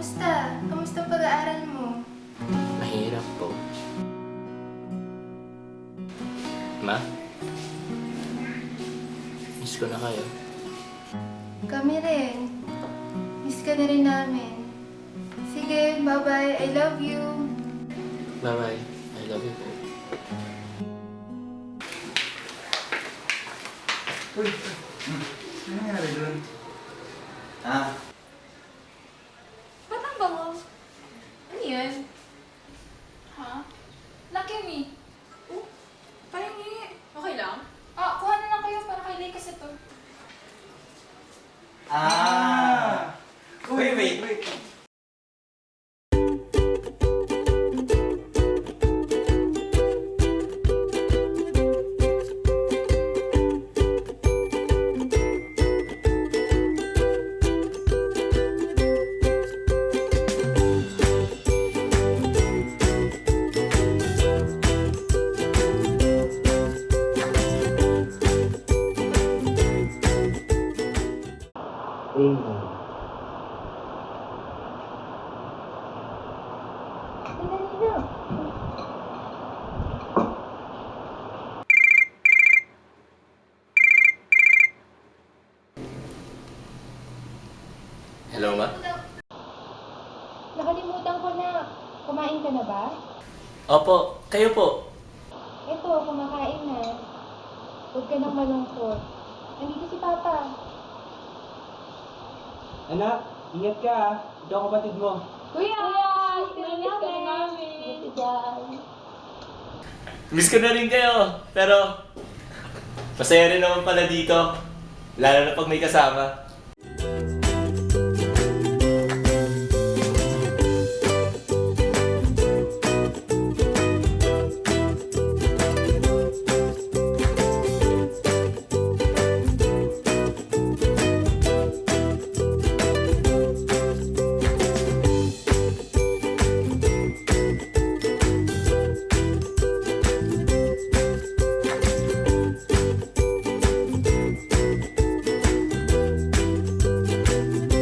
Kamusta? Kamusta ang pag-aaral mo? Mahirap po. Ma? Miss ko na kayo. Kami rin. Miss ka na rin namin. Sige, bye-bye. I love you. Bye-bye. I love you po. Uy, ano nangyari dun? Ah, Ba't ang bango? Ano yan? Ha? Lucky me. Oh, pahingi. Okay lang? Kuha na lang kayo para kay Lay kasi to. wait. Sandali na. Hello, Ma? Nakalimutan ko na. Kumain ka na ba? Opo, kayo po. Ito, kumakain na. Huwag ka nang malungkot. Nandito si Papa. Anak, ingat ka ah. Ito ang kapatid mo. Kuya! Namiss ka na namin. Miss ko na rin kayo. Pero, masaya rin naman pala dito. Lalo na pag may kasama.